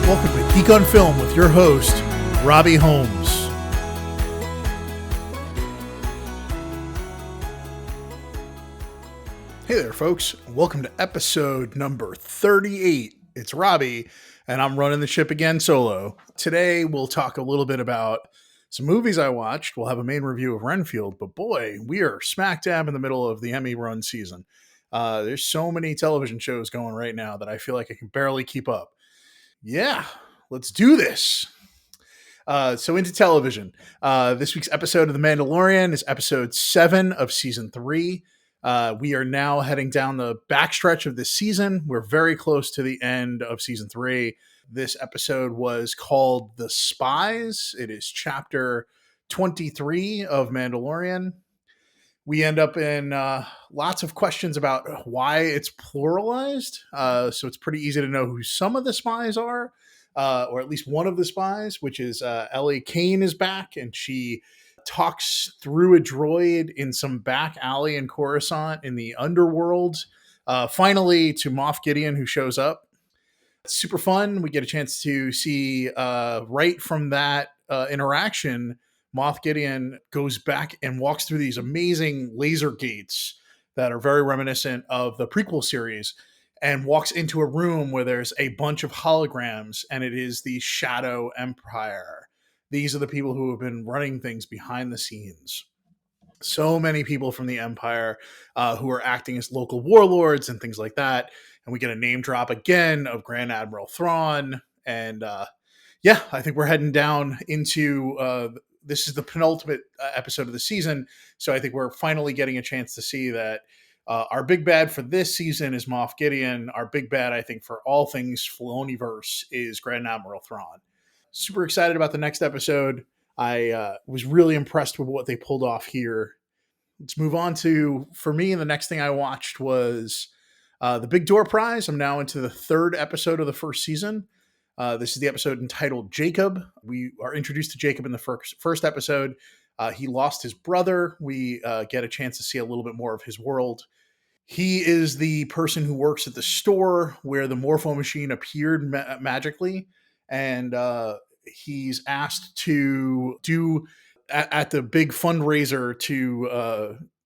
Welcome to Geek on Film with your host, Robbie Holmes. Hey there, folks. Welcome to episode number 38. It's Robbie, and I'm running the ship again solo. Today, we'll talk a little bit about some movies I watched. We'll have a main review of Renfield, but boy, we are smack dab in the middle of the Emmy run season. There's so many television shows going right now that I feel like I can barely keep up. Yeah, let's do this. So into television. This week's episode of The Mandalorian is episode 7 of season 3. We are now heading down the backstretch of this season. We're very close to the end of season 3. This episode was called The Spies. It is chapter 23 of Mandalorian. We end up in lots of questions about why it's pluralized. So it's pretty easy to know who some of the spies are, or at least one of the spies, which is Ellie Kane is back, and she talks through a droid in some back alley in Coruscant in the underworld. Finally, to Moff Gideon, who shows up. It's super fun. We get a chance to see right from that interaction, Moff Gideon goes back and walks through these amazing laser gates that are very reminiscent of the prequel series, and walks into a room where there's a bunch of holograms, and it is the Shadow Empire. These are the people who have been running things behind the scenes. So many people from the Empire who are acting as local warlords and things like that. And we get a name drop again of Grand Admiral Thrawn. And I think we're heading down into this is the penultimate episode of the season. So I think we're finally getting a chance to see that our big bad for this season is Moff Gideon. Our big bad, I think, for all things Filoniverse is Grand Admiral Thrawn. Super excited about the next episode. I was really impressed with what they pulled off here. Let's move on to, for me, the next thing I watched was the Big Door Prize. I'm now into the 3rd episode of the 1st season. This is the episode entitled Jacob. We are introduced to Jacob in the first episode. He lost his brother. We get a chance to see a little bit more of his world. He is the person who works at the store where the Morpho machine appeared magically. And he's asked to do at the big fundraiser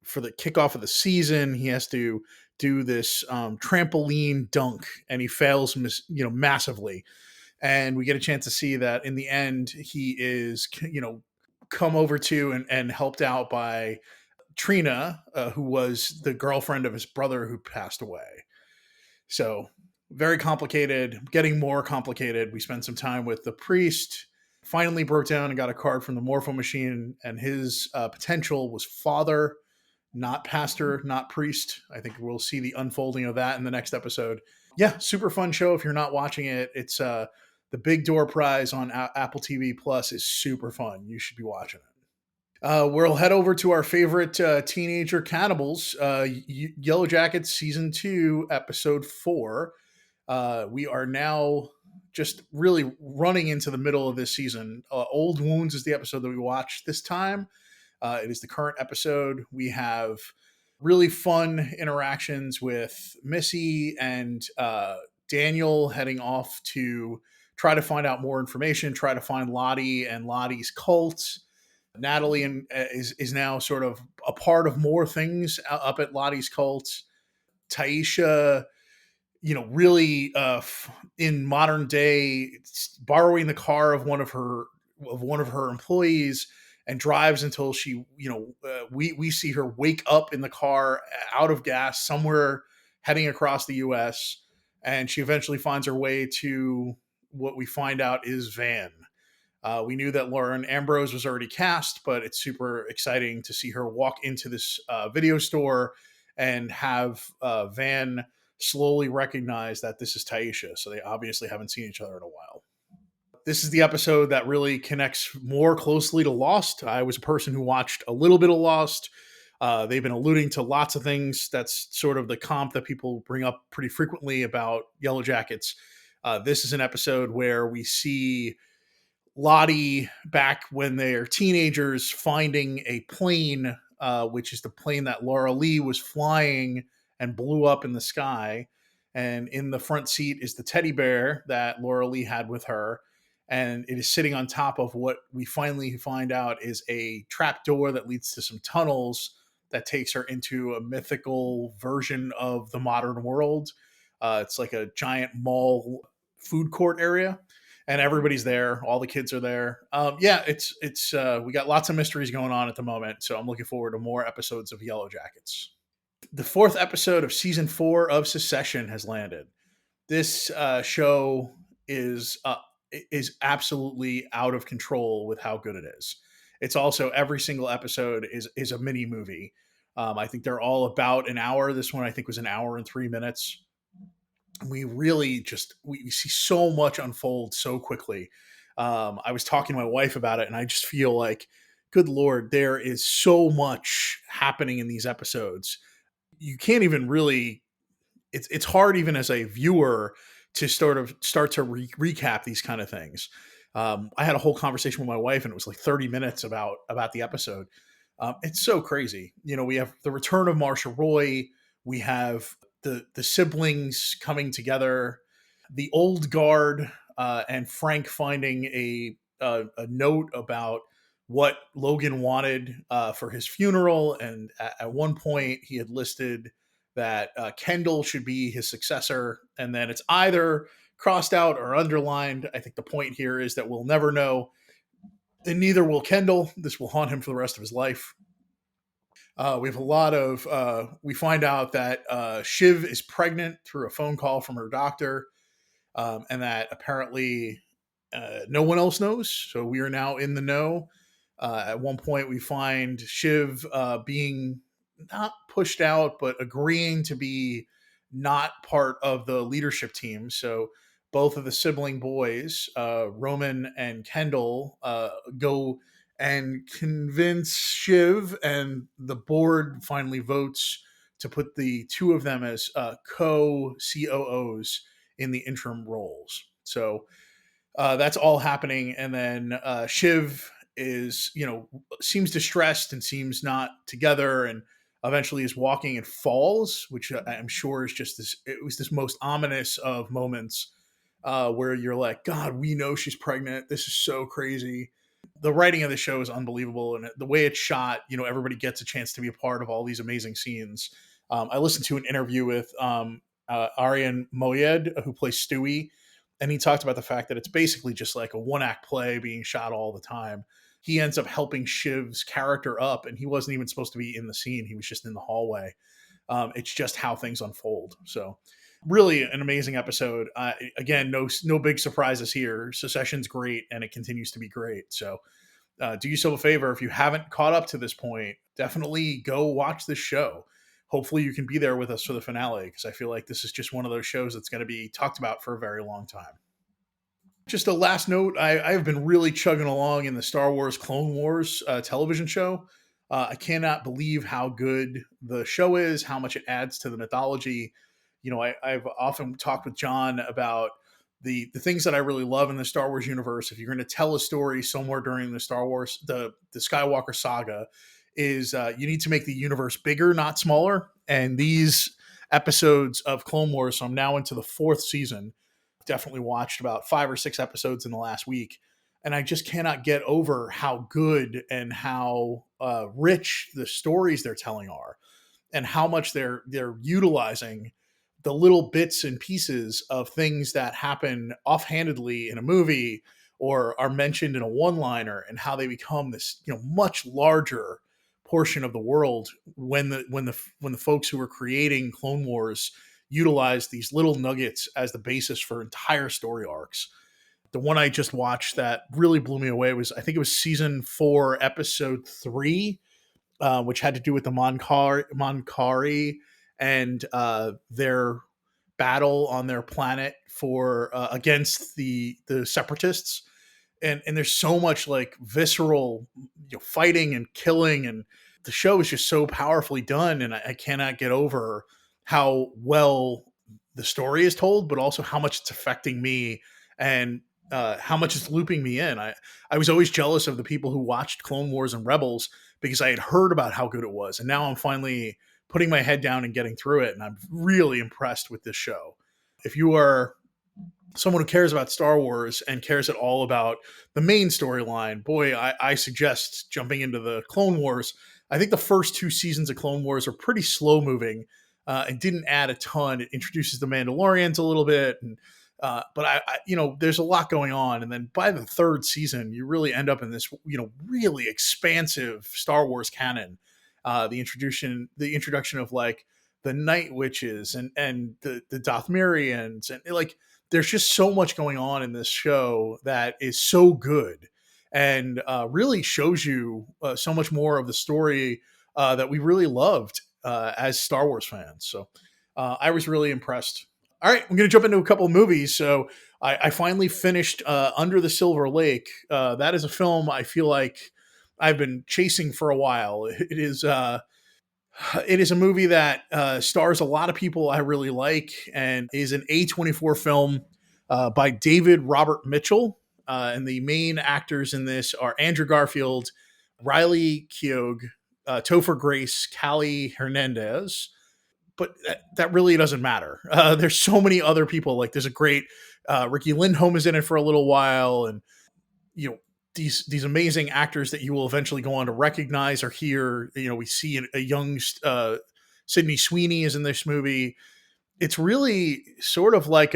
for the kickoff of the season. He has to do this trampoline dunk, and he fails massively. And we get a chance to see that in the end, he is, come over to and helped out by Trina, who was the girlfriend of his brother who passed away. So very complicated, getting more complicated. We spent some time with the priest, finally broke down and got a card from the Morpho machine, and his potential was father, not pastor, not priest. I think we'll see the unfolding of that in the next episode. Yeah, super fun show. If you're not watching it, it's the Big Door Prize on Apple TV Plus is super fun. You should be watching it. We'll head over to our favorite teenager cannibals, Yellow Jackets Season 2, Episode 4. We are now just really running into the middle of this season. Old Wounds is the episode that we watched this time. It is the current episode. We have really fun interactions with Missy and Daniel heading off to try to find out more information, try to find Lottie and Lottie's cult. Natalie is now sort of a part of more things up at Lottie's cult. Taisha, really in modern day, borrowing the car of one of her employees and drives until she, we see her wake up in the car out of gas somewhere heading across the U.S. And she eventually finds her way to what we find out is Van. We knew that Lauren Ambrose was already cast, but it's super exciting to see her walk into this video store and have Van slowly recognize that this is Taisha. So they obviously haven't seen each other in a while. This is the episode that really connects more closely to Lost. I was a person who watched a little bit of Lost. They've been alluding to lots of things. That's sort of the comp that people bring up pretty frequently about Yellow Jackets. This is an episode where we see Lottie back when they're teenagers finding a plane, which is the plane that Laura Lee was flying and blew up in the sky. And in the front seat is the teddy bear that Laura Lee had with her. And it is sitting on top of what we finally find out is a trap door that leads to some tunnels that takes her into a mythical version of the modern world. It's like a giant mall food court area, and everybody's there. All the kids are there. Yeah, it's we got lots of mysteries going on at the moment, so I'm looking forward to more episodes of Yellow Jackets. The fourth episode of season 4 of Secession has landed. This show is absolutely out of control with how good it is. It's also every single episode is a mini movie. I think they're all about an hour. This one I think was an hour and 3 minutes. We really just we see so much unfold so quickly. I was talking to my wife about it, and I just feel like, good Lord, there is so much happening in these episodes. You can't even really. It's hard even as a viewer to start to recap these kind of things. I had a whole conversation with my wife, and it was like 30 minutes about the episode. It's so crazy. We have the return of Marsha Roy. We have the siblings coming together, the old guard, and Frank finding a note about what Logan wanted for his funeral. And at one point, he had listed that Kendall should be his successor, and then it's either crossed out or underlined. I think the point here is that we'll never know, and neither will Kendall. This will haunt him for the rest of his life. We have a lot of. We find out that Shiv is pregnant through a phone call from her doctor, and that apparently no one else knows. So we are now in the know. At one point, we find Shiv being not pushed out, but agreeing to be not part of the leadership team. So both of the sibling boys, Roman and Kendall, go and convince Shiv, and the board finally votes to put the two of them as co-COOs in the interim roles. So that's all happening, and then Shiv is, seems distressed and seems not together, and eventually is walking and falls, which I'm sure is just this. It was this most ominous of moments where you're like, God, we know she's pregnant. This is so crazy. The writing of the show is unbelievable, and the way it's shot, everybody gets a chance to be a part of all these amazing scenes. I listened to an interview with Arian Moayed, who plays Stewie, and he talked about the fact that it's basically just like a one-act play being shot all the time. He ends up helping Shiv's character up, and he wasn't even supposed to be in the scene. He was just in the hallway. It's just how things unfold. So really an amazing episode. Again, no big surprises here. Secession's great, and it continues to be great. So do yourself a favor. If you haven't caught up to this point, definitely go watch this show. Hopefully you can be there with us for the finale, because I feel like this is just one of those shows that's going to be talked about for a very long time. Just a last note, I have been really chugging along in the Star Wars Clone Wars television show. I cannot believe how good the show is, how much it adds to the mythology. I've often talked with John about the things that I really love in the Star Wars universe. If you're going to tell a story somewhere during the Star Wars, the Skywalker saga, is you need to make the universe bigger, not smaller. And these episodes of Clone Wars, so I'm now into the 4th season, definitely watched about 5 or 6 episodes in the last week, and I just cannot get over how good and how rich the stories they're telling are, and how much they're utilizing the little bits and pieces of things that happen offhandedly in a movie or are mentioned in a one-liner, and how they become this much larger portion of the world when the folks who were creating Clone Wars utilize these little nuggets as the basis for entire story arcs. The one I just watched that really blew me away was, I think it was season 4, episode 3, which had to do with the Moncari and their battle on their planet for against the separatists. And there's so much like visceral fighting and killing, and the show is just so powerfully done, and I cannot get over how well the story is told, but also how much it's affecting me, and how much it's looping me in. I was always jealous of the people who watched Clone Wars and Rebels, because I had heard about how good it was, and now I'm finally putting my head down and getting through it, and I'm really impressed with this show. If you are someone who cares about Star Wars and cares at all about the main storyline, boy, I suggest jumping into the Clone Wars. I think the first two seasons of Clone Wars are pretty slow moving and didn't add a ton. It introduces the Mandalorians a little bit, and but there's a lot going on, and then by the third season, you really end up in this, really expansive Star Wars canon. The introduction of like the Night Witches and the Dothmerians, and like there's just so much going on in this show that is so good and really shows you so much more of the story that we really loved as Star Wars fans. So I was really impressed. All right, I'm going to jump into a couple of movies. So I finally finished Under the Silver Lake. That is a film I feel like I've been chasing for a while. It is a movie that stars a lot of people I really like and is an A24 film by David Robert Mitchell. And the main actors in this are Andrew Garfield, Riley Keough, Topher Grace, Callie Hernandez. But that really doesn't matter. There's so many other people. Like there's a great Ricky Lindholm is in it for a little while, and you know these amazing actors that you will eventually go on to recognize are here. We see a young Sydney Sweeney is in this movie. It's really sort of like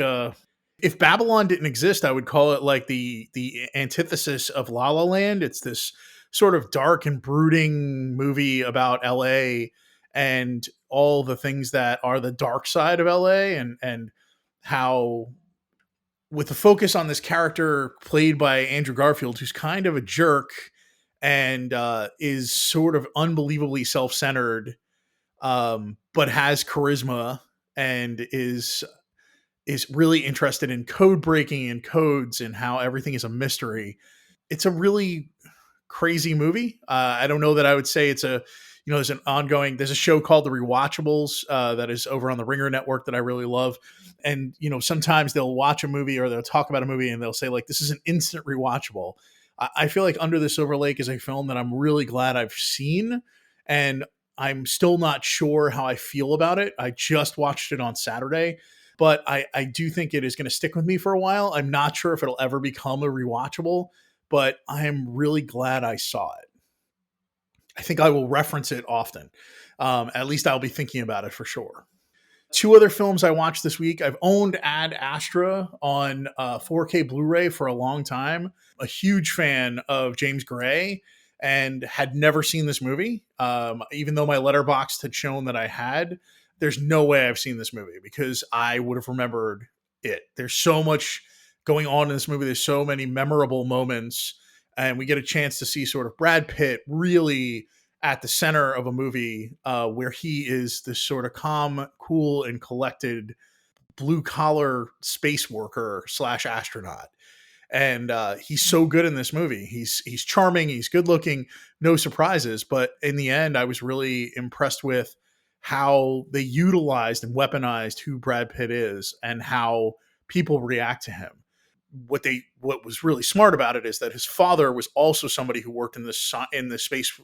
if Babylon didn't exist, I would call it like the antithesis of La La Land. It's this sort of dark and brooding movie about LA and all the things that are the dark side of LA, and how, with the focus on this character played by Andrew Garfield, who's kind of a jerk and is sort of unbelievably self-centered, but has charisma and is really interested in code breaking and codes and how everything is a mystery. It's a really crazy movie. I don't know that I would say it's there's there's a show called The Rewatchables that is over on the Ringer Network that I really love. And, sometimes they'll watch a movie or they'll talk about a movie and they'll say like, this is an instant rewatchable. I feel like Under the Silver Lake is a film that I'm really glad I've seen, and I'm still not sure how I feel about it. I just watched it on Saturday, but I do think it is going to stick with me for a while. I'm not sure if it'll ever become a rewatchable, but I'm really glad I saw it. I think I will reference it often. At least I'll be thinking about it for sure. Two other films I watched this week. I've owned Ad Astra on 4K Blu-ray for a long time. A huge fan of James Gray and had never seen this movie. Even though my Letterboxd had shown that I had, there's no way I've seen this movie because I would have remembered it. There's so much going on in this movie. There's so many memorable moments, and we get a chance to see sort of Brad Pitt really at the center of a movie where he is this sort of calm, cool, and collected blue collar space worker / astronaut. And he's so good in this movie. He's charming. He's good looking. No surprises. But in the end, I was really impressed with how they utilized and weaponized who Brad Pitt is and how people react to him. What was really smart about it is that his father was also somebody who worked in the space,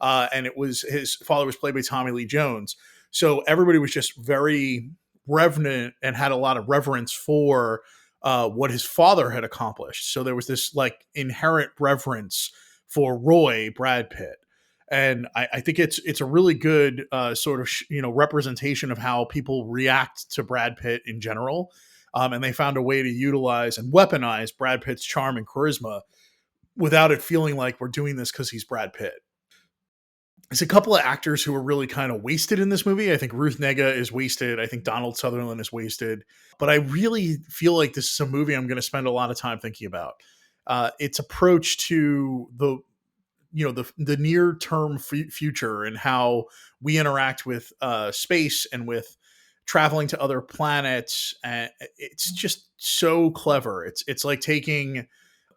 and his father was played by Tommy Lee Jones. So everybody was just very reverent and had a lot of reverence for what his father had accomplished. So there was this like inherent reverence for Brad Pitt. And I think it's a really good sort of representation of how people react to Brad Pitt in general. And they found a way to utilize and weaponize Brad Pitt's charm and charisma without it feeling like we're doing this because he's Brad Pitt. There's a couple of actors who are really kind of wasted in this movie. I think Ruth Negga is wasted. I think Donald Sutherland is wasted. But I really feel like this is a movie I'm going to spend a lot of time thinking about. Its approach to the near term future and how we interact with space and with traveling to other planets, and it's just so clever. It's like taking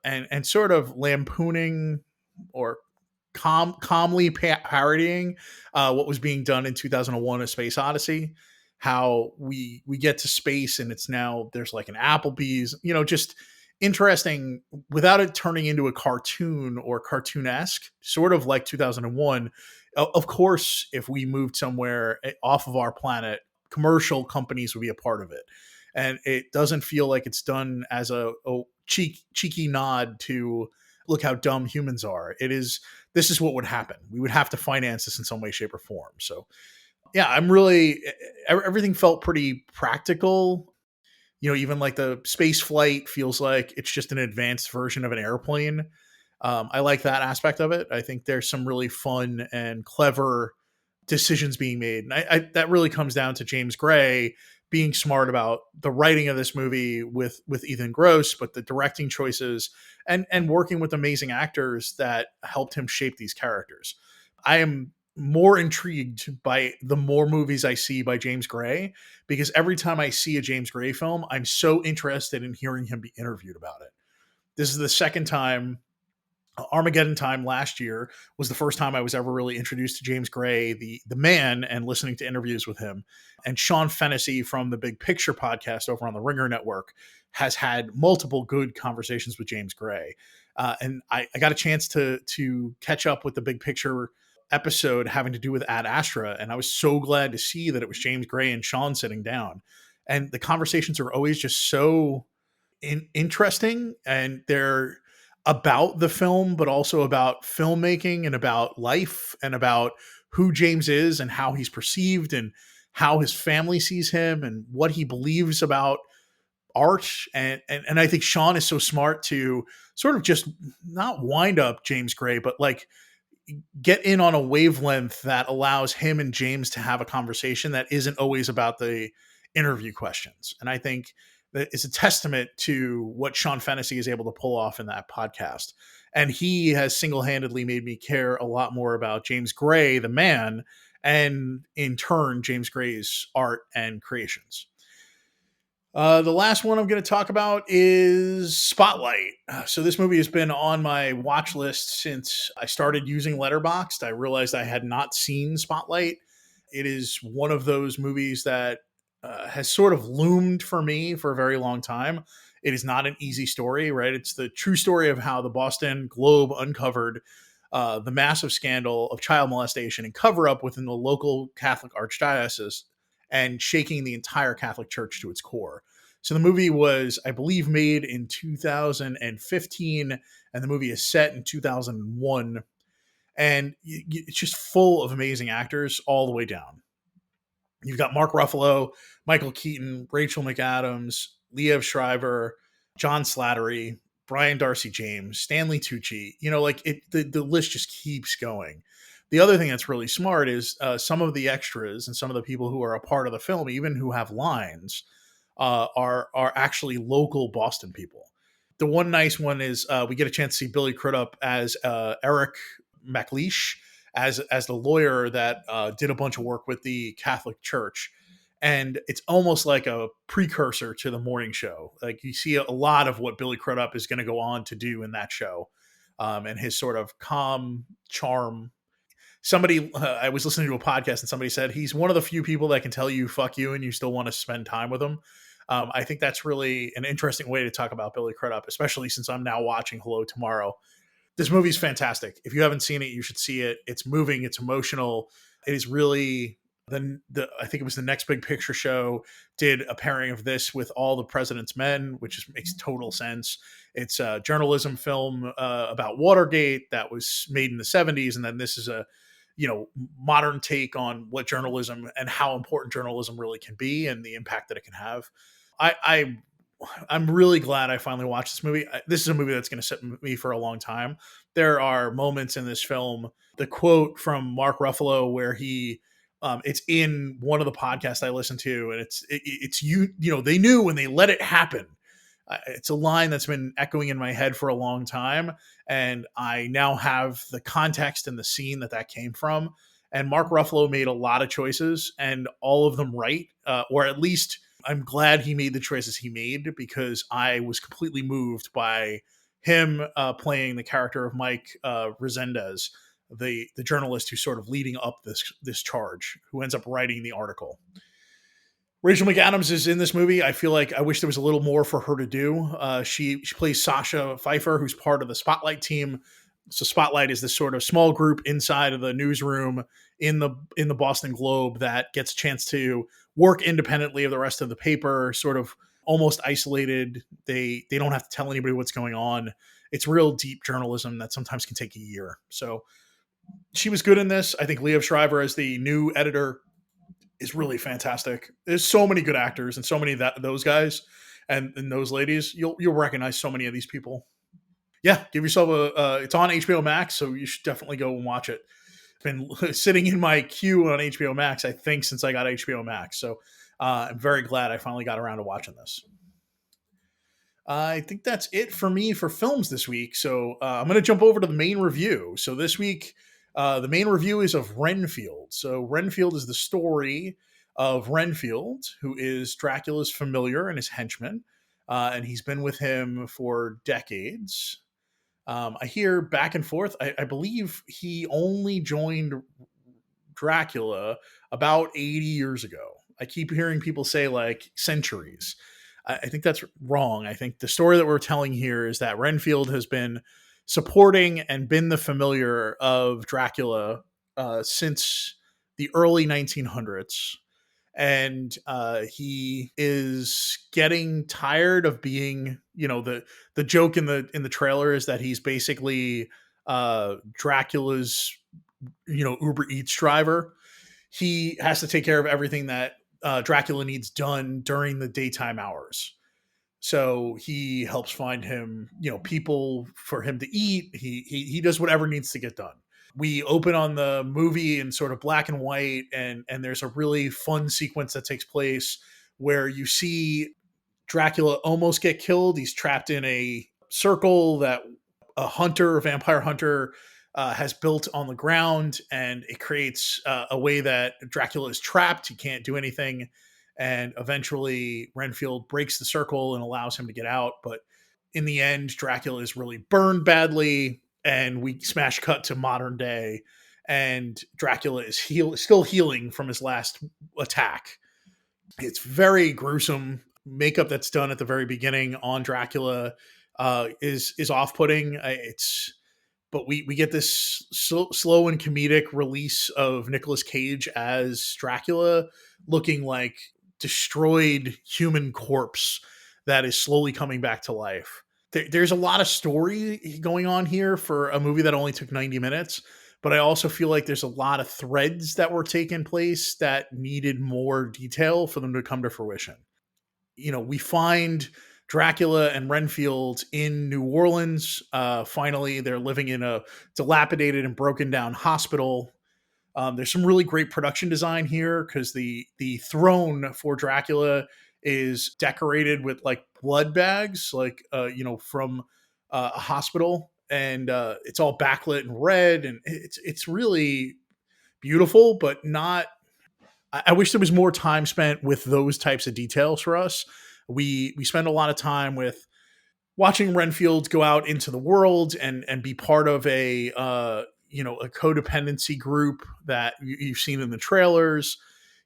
and sort of lampooning or calmly parodying what was being done in 2001: A Space Odyssey. How we get to space and it's now there's like an Applebee's, just interesting without it turning into a cartoon or cartoonesque, sort of like 2001. Of course, if we moved somewhere off of our planet, commercial companies would be a part of it. And it doesn't feel like it's done as a cheeky nod to look how dumb humans are. This is what would happen. We would have to finance this in some way, shape, or form. So yeah, everything felt pretty practical. Even like the space flight feels like it's just an advanced version of an airplane. I like that aspect of it. I think there's some really fun and clever decisions being made. And that really comes down to James Gray being smart about the writing of this movie with Ethan Gross, but the directing choices and working with amazing actors that helped him shape these characters. I am more intrigued by the more movies I see by James Gray, because every time I see a James Gray film, I'm so interested in hearing him be interviewed about it. This is the second time. Armageddon Time last year was the first time I was ever really introduced to James Gray, the man, and listening to interviews with him. And Sean Fennessy from the Big Picture podcast over on the Ringer Network has had multiple good conversations with James Gray. And I got a chance to catch up with the Big Picture episode having to do with Ad Astra, and I was so glad to see that it was James Gray and Sean sitting down. And the conversations are always just so interesting, and they're about the film, but also about filmmaking and about life and about who James is and how he's perceived and how his family sees him and what he believes about art. And I think Sean is so smart to sort of just not wind up James Gray, but like get in on a wavelength that allows him and James to have a conversation that isn't always about the interview questions. And I think that it's a testament to what Sean Fennessy is able to pull off in that podcast. And he has single-handedly made me care a lot more about James Gray, the man, and in turn, James Gray's art and creations. The last one I'm going to talk about is Spotlight. So this movie has been on my watch list since I started using Letterboxd. I realized I had not seen Spotlight. It is one of those movies that has sort of loomed for me for a very long time. It is not an easy story, right? It's the true story of how the Boston Globe uncovered the massive scandal of child molestation and cover up within the local Catholic archdiocese and shaking the entire Catholic Church to its core. So the movie was, I believe, made in 2015, and the movie is set in 2001. And it's just full of amazing actors all the way down. You've got Mark Ruffalo, Michael Keaton, Rachel McAdams, Liev Schreiber, John Slattery, Brian Darcy James, Stanley Tucci. The list just keeps going. The other thing that's really smart is some of the extras and some of the people who are a part of the film, even who have lines, are actually local Boston people. The one nice one is we get a chance to see Billy Crudup as Eric McLeish, as the lawyer that did a bunch of work with the Catholic Church. And it's almost like a precursor to the morning show. Like you see a lot of what Billy Crudup is going to go on to do in that show, and his sort of calm charm. Somebody, I was listening to a podcast and somebody said he's one of the few people that can tell you fuck you and you still want to spend time with him. I think that's really an interesting way to talk about Billy Crudup, especially since I'm now watching Hello Tomorrow. This movie is fantastic. If you haven't seen it, you should see it. It's moving. It's emotional. It is really I think it was the Next Big Picture show did a pairing of this with All the President's Men, which makes total sense. It's a journalism film about Watergate that was made in the 70s. And then this is a, modern take on what journalism and how important journalism really can be and the impact that it can have. I'm really glad I finally watched this movie. This is a movie that's going to sit with me for a long time. There are moments in this film, the quote from Mark Ruffalo where he, it's in one of the podcasts I listen to, and it's they knew when they let it happen. It's a line that's been echoing in my head for a long time, and I now have the context and the scene that came from. And Mark Ruffalo made a lot of choices, and all of them right, or at least I'm glad he made the choices he made, because I was completely moved by him playing the character of Mike Resendez, the journalist who's sort of leading up this charge, who ends up writing the article. Rachel McAdams is in this movie. I feel like I wish there was a little more for her to do. She plays Sasha Pfeiffer, who's part of the Spotlight team. So Spotlight is this sort of small group inside of the newsroom in the Boston Globe that gets a chance to work independently of the rest of the paper, sort of almost isolated. They don't have to tell anybody what's going on. It's real deep journalism that sometimes can take a year. So she was good in this. I think Liev Schreiber as the new editor is really fantastic. There's so many good actors and so many of those guys and those ladies. You'll recognize so many of these people. Yeah, give yourself it's on HBO Max, so you should definitely go and watch it. It's been sitting in my queue on HBO Max, I think, since I got HBO Max. So I'm very glad I finally got around to watching this. I think that's it for me for films this week. So I'm going to jump over to the main review. So this week, the main review is of Renfield. So Renfield is the story of Renfield, who is Dracula's familiar and his henchman. And he's been with him for decades. I hear back and forth. I believe he only joined Dracula about 80 years ago. I keep hearing people say like centuries. I think that's wrong. I think the story that we're telling here is that Renfield has been supporting and been the familiar of Dracula since the early 1900s. And he is getting tired of being, the joke in the trailer is that he's basically Dracula's, Uber Eats driver. He has to take care of everything that Dracula needs done during the daytime hours. So he helps find him, people for him to eat. He does whatever needs to get done. We open on the movie in sort of black and white, and there's a really fun sequence that takes place where you see Dracula almost get killed. He's trapped in a circle that a vampire hunter, has built on the ground, and it creates a way that Dracula is trapped. He can't do anything. And eventually Renfield breaks the circle and allows him to get out. But in the end, Dracula is really burned badly, and we smash cut to modern day, and Dracula is still healing from his last attack. It's very gruesome. Makeup that's done at the very beginning on Dracula is off-putting. But we get this slow and comedic release of Nicolas Cage as Dracula, looking like destroyed human corpse that is slowly coming back to life. There's a lot of story going on here for a movie that only took 90 minutes, but I also feel like there's a lot of threads that were taking place that needed more detail for them to come to fruition. We find Dracula and Renfield in New Orleans. Finally, they're living in a dilapidated and broken down hospital. There's some really great production design here because the throne for Dracula is decorated with like blood bags, like from a hospital, and it's all backlit in red, and it's really beautiful, but not. I wish there was more time spent with those types of details for us. We spend a lot of time with watching Renfield go out into the world and be part of a codependency group that you've seen in the trailers.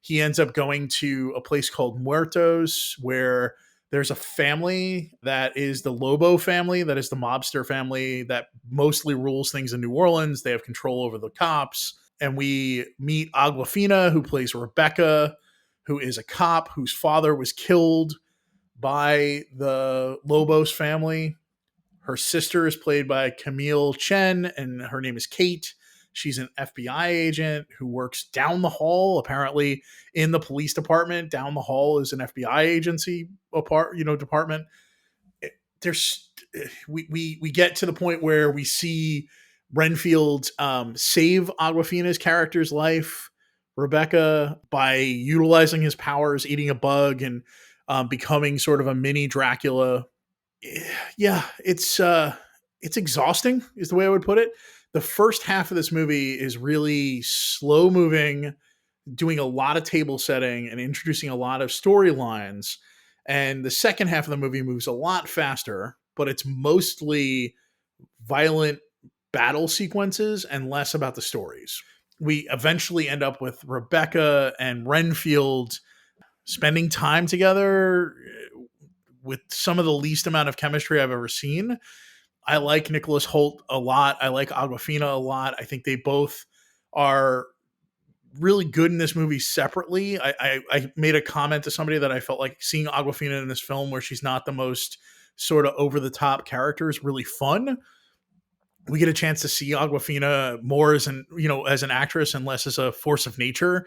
He ends up going to a place called Muertos, where there's a family that is the Lobo family, that is the mobster family that mostly rules things in New Orleans. They have control over the cops. And we meet Awkwafina, who plays Rebecca, who is a cop whose father was killed by the Lobos family. Her sister is played by Camille Chen, and her name is Kate. She's an FBI agent who works down the hall, apparently in the police department. Down the hall is an FBI agency department. We get to the point where we see Renfield save Awkwafina's character's life, Rebecca, by utilizing his powers, eating a bug, and becoming sort of a mini Dracula. Yeah, it's exhausting is the way I would put it. The first half of this movie is really slow moving, doing a lot of table setting and introducing a lot of storylines. And the second half of the movie moves a lot faster, but it's mostly violent battle sequences and less about the stories. We eventually end up with Rebecca and Renfield spending time together with some of the least amount of chemistry I've ever seen. I like Nicholas Hoult a lot. I like Awkwafina a lot. I think they both are really good in this movie separately. I made a comment to somebody that I felt like seeing Aquafina in this film, where she's not the most sort of over the top character, is really fun. We get a chance to see Aquafina more as an, as an actress and less as a force of nature.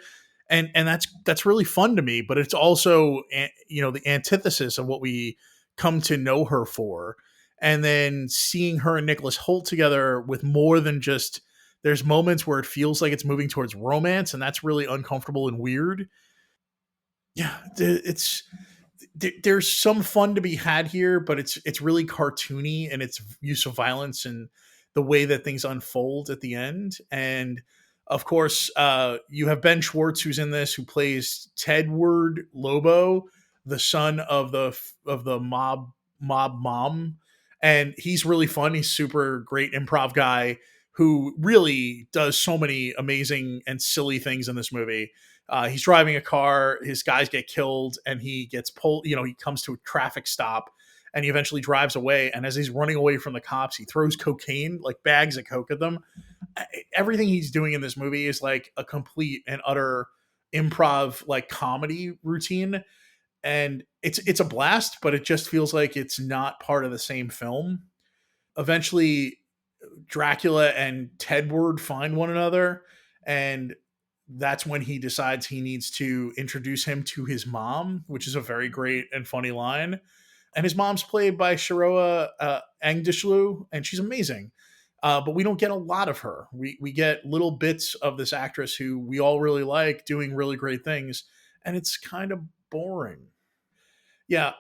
And that's really fun to me, but it's also, the antithesis of what we come to know her for. And then seeing her and Nicholas Holt together with more than just, there's moments where it feels like it's moving towards romance, and that's really uncomfortable and weird. Yeah, there's some fun to be had here, but it's really cartoony in its use of violence and the way that things unfold at the end. And of course, you have Ben Schwartz, who's in this, who plays Tedward Lobo, the son of the mob mom, and he's really fun. He's super great improv guy who really does so many amazing and silly things in this movie. He's driving a car, his guys get killed, and he gets pulled. He comes to a traffic stop, and he eventually drives away. And as he's running away from the cops, he throws cocaine, like bags of coke at them. Everything he's doing in this movie is like a complete and utter improv, like comedy routine. And it's a blast, but it just feels like it's not part of the same film. Eventually, Dracula and Tedward find one another, and that's when he decides he needs to introduce him to his mom, which is a very great and funny line. And his mom's played by Sharoa Angdishlu, and she's amazing. But we don't get a lot of her. We get little bits of this actress who we all really like doing really great things, and it's kind of boring. Yeah,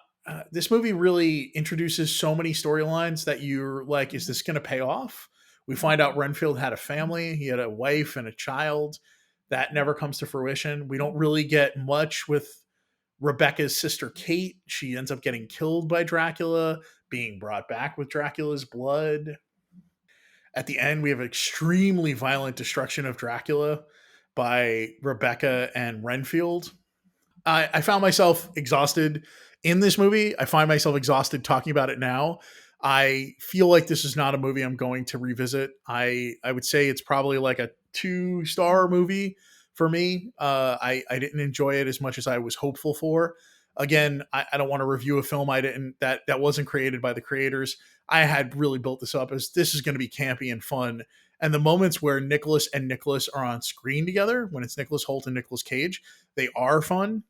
this movie really introduces so many storylines that you're like, is this going to pay off? We find out Renfield had a family, he had a wife and a child. That never comes to fruition. We don't really get much with Rebecca's sister Kate. She ends up getting killed by Dracula, being brought back with Dracula's blood. At the end, we have extremely violent destruction of Dracula by Rebecca and Renfield. I found myself exhausted in this movie. I find myself exhausted talking about it now. I feel like this is not a movie I'm going to revisit. I would say it's probably like a 2-star movie for me. I didn't enjoy it as much as I was hopeful for. Again, I don't want to review a film I didn't that wasn't created by the creators. I had really built this up as this is going to be campy and fun. And the moments where Nicholas and Nicholas are on screen together, when it's Nicholas Holt and Nicholas Cage, they are fun.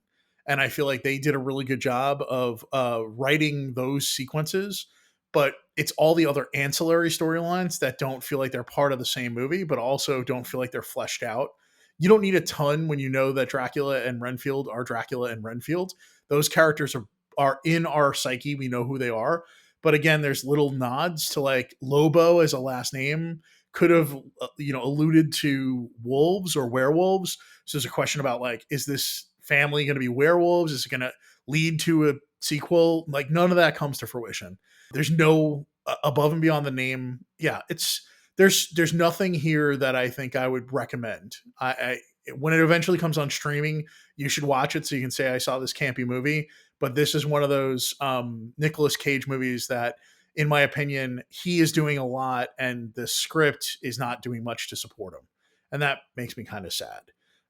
And I feel like they did a really good job of writing those sequences. But it's all the other ancillary storylines that don't feel like they're part of the same movie, but also don't feel like they're fleshed out. You don't need a ton when you know that Dracula and Renfield are Dracula and Renfield. Those characters are in our psyche. We know who they are. But again, there's little nods to like Lobo as a last name could have, alluded to wolves or werewolves. So there's a question about like, is this family going to be werewolves? Is it going to lead to a sequel? Like none of that comes to fruition. There's no above and beyond the name. Yeah, there's nothing here that I think I would recommend. I when it eventually comes on streaming, you should watch it so you can say I saw this campy movie. But this is one of those Nicolas Cage movies that, in my opinion, he is doing a lot, and the script is not doing much to support him, and that makes me kind of sad.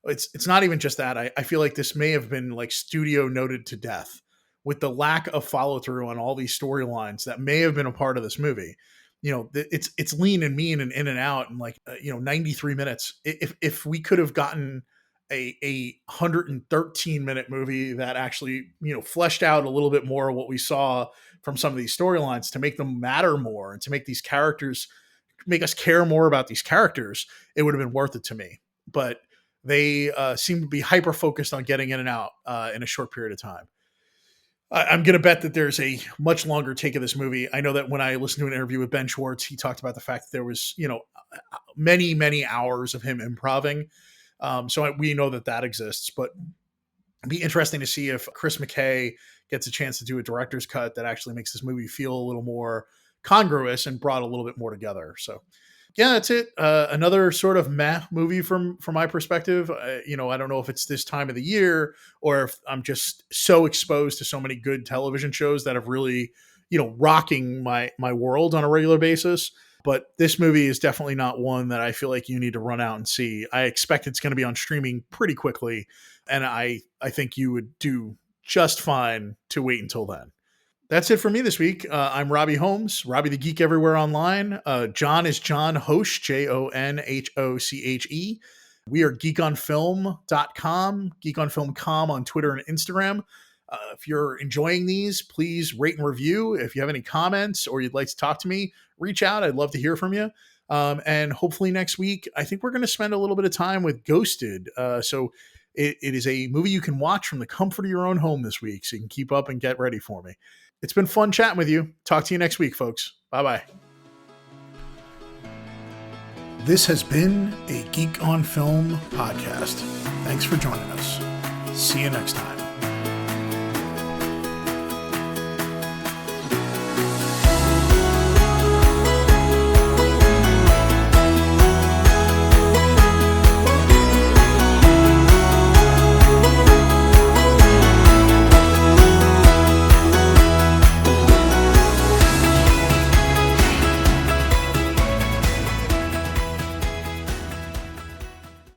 It's not even just that. I feel like this may have been like studio noted to death with the lack of follow through on all these storylines that may have been a part of this movie. It's lean and mean and in and out and like 93 minutes. If we could have gotten a 113-minute movie that actually fleshed out a little bit more of what we saw from some of these storylines to make them matter more and to make these characters make us care more about these characters, it would have been worth it to me. But they seem to be hyper focused on getting in and out in a short period of time. I'm going to bet that there's a much longer take of this movie. I know that when I listened to an interview with Ben Schwartz, he talked about the fact that there was, many, many hours of him improving. So we know that exists, but it'd be interesting to see if Chris McKay gets a chance to do a director's cut that actually makes this movie feel a little more congruous and brought a little bit more together. So yeah, that's it. Another sort of meh movie from my perspective. I don't know if it's this time of the year or if I'm just so exposed to so many good television shows that have really, rocking my world on a regular basis. But this movie is definitely not one that I feel like you need to run out and see. I expect it's going to be on streaming pretty quickly, and I think you would do just fine to wait until then. That's it for me this week. I'm Robbie Holmes, Robbie the Geek everywhere online. John is John Hoche, JONHOCHE. We are geekonfilm.com, geekonfilm.com on Twitter and Instagram. If you're enjoying these, please rate and review. If you have any comments or you'd like to talk to me, reach out. I'd love to hear from you. And hopefully next week, I think we're going to spend a little bit of time with Ghosted. So it is a movie you can watch from the comfort of your own home this week, so you can keep up and get ready for me. It's been fun chatting with you. Talk to you next week, folks. Bye-bye. This has been a Geek on Film podcast. Thanks for joining us. See you next time.